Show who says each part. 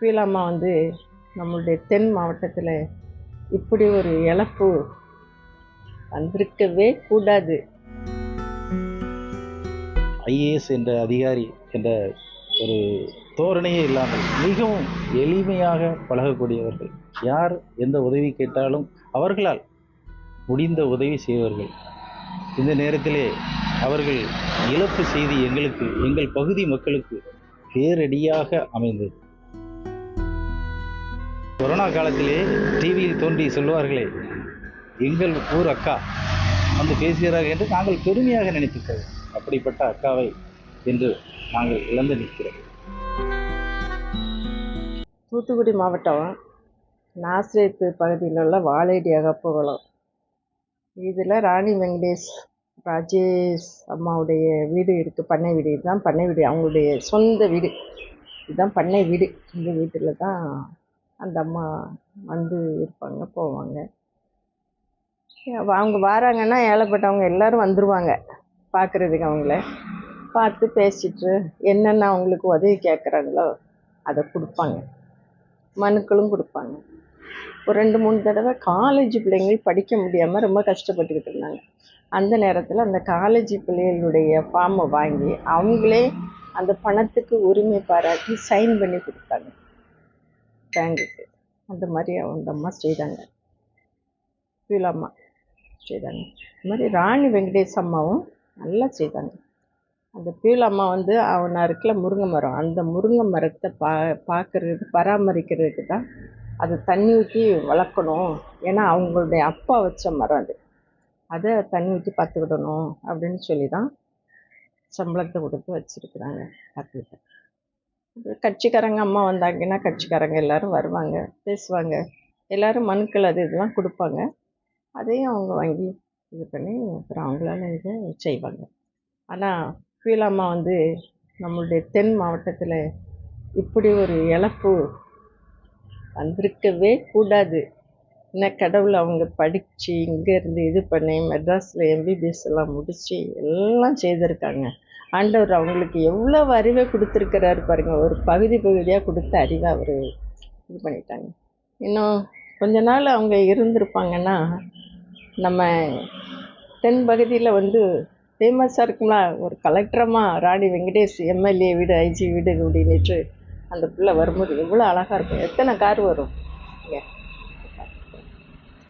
Speaker 1: பீலாமா நம்மளுடைய தென் மாவட்டத்தில் இப்படி ஒரு இழப்பு வந்திருக்கவே கூடாது.
Speaker 2: ஐஏஎஸ் என்ற அதிகாரி என்ற ஒரு தோரணையே இல்லாமல் மிகவும் எளிமையாக பழகக்கூடியவர்கள். யார் எந்த உதவி கேட்டாலும் அவர்களால் முடிந்த உதவி செய்வார்கள். இந்த நேரத்திலே அவர்கள் இழப்பு செய்தி எங்களுக்கு, எங்கள் பகுதி மக்களுக்கு பேரடியாக அமைந்தது. கொரோனா காலத்திலே டிவியில் தோன்றி சொல்வார்களே, எங்கள் ஊர் அக்கா வந்து பேசுகிறார்கள் என்று நாங்கள் பெருமையாக நினைத்துக்கிறோம். அப்படிப்பட்ட அக்காவை என்று நாங்கள் இழந்து நிற்கிறோம்.
Speaker 1: தூத்துக்குடி மாவட்டம் நாசிரேத்து பகுதியில் உள்ள வாழையடி அகப்புகுளம், இதில் ராணி வெங்கடேஷ் ராஜேஷ் அம்மாவுடைய வீடு இருக்குது. பண்ணை வீடு, இதுதான் பண்ணை வீடு, அவங்களுடைய சொந்த வீடு. இதுதான் பண்ணை வீடு. இந்த வீட்டில் தான் அந்த அம்மா இருப்பாங்க, போவாங்க. அவங்க வராங்கன்னா ஏழைப்பட்டவங்க எல்லோரும் வந்துடுவாங்க பார்க்குறதுக்கு. அவங்கள பார்த்து பேசிட்டு என்னென்ன அவங்களுக்கு உதவி கேட்குறாங்களோ அதை கொடுப்பாங்க. மனுக்களும் கொடுப்பாங்க. ஒரு 2-3 தடவை காலேஜ் பிள்ளைங்கள் படிக்க முடியாமல் ரொம்ப கஷ்டப்பட்டுக்கிட்டு இருந்தாங்க. அந்த நேரத்தில் அந்த காலேஜ் பிள்ளைகளுடைய ஃபார்மை வாங்கி அவங்களே அந்த பணத்துக்கு உரிமை பாராட்டி சைன் பண்ணி கொடுத்தாங்க பேங்குக்கு. அந்த மாதிரி அந்த அம்மா செய்தாங்க, பீலாம்மா செய்தாங்க. அது மாதிரி ராணி வெங்கடேஷ் அம்மாவும் நல்லா செய்தாங்க. அந்த பீலாம்மா அவன் இருக்குல்ல முருங்கை மரம், அந்த முருங்கை மரத்தை பார்க்கறது பராமரிக்கிறதுக்கு தான் அதை தண்ணி ஊற்றி வளர்க்கணும். ஏன்னா அவங்களுடைய அப்பா வச்ச மரம் அதை தண்ணி ஊற்றி பார்த்துக்கிடணும் அப்படின்னு சொல்லி தான் சம்பளத்தை கொடுத்து வச்சுருக்குறாங்க. பார்த்துக்கிட்டேன். கட்சிக்காரங்க அம்மா வந்தாங்கன்னா கட்சிக்காரங்க எல்லோரும் வருவாங்க, பேசுவாங்க. எல்லோரும் மனுக்கள் இதெல்லாம் கொடுப்பாங்க. அதையும் அவங்க வாங்கி இது பண்ணி அப்புறம் அவங்களால இதை செய்வாங்க. ஆனால் பீலாம்மா நம்மளுடைய தென் மாவட்டத்தில் இப்படி ஒரு இழப்பு வந்திருக்கவே கூடாது. இன்னும் கடவுள் அவங்க படித்து இங்கேருந்து இது பண்ணி மெட்ராஸில் எம்பிபிஎஸ் எல்லாம் முடித்து எல்லாம் செய்திருக்காங்க. ஆண்டவர் அவங்களுக்கு எவ்வளோ அறிவை கொடுத்துருக்கிறாரு பாருங்கள். ஒரு பகுதியாக கொடுத்த அறிவை அவர் இது பண்ணிட்டாங்க. இன்னும் கொஞ்ச நாள் அவங்க இருந்திருப்பாங்கன்னா நம்ம தென் பகுதியில் ஃபேமஸாக இருக்குங்களா, ஒரு கலெக்டரமாக ராணி வெங்கடேஷ் எம்எல்ஏ வீடு, ஐஜி வீடு அப்படின்னுட்டு அந்த பிள்ளை வரும்போது எவ்வளோ அழகாக இருக்கும். எத்தனை கார் வரும்.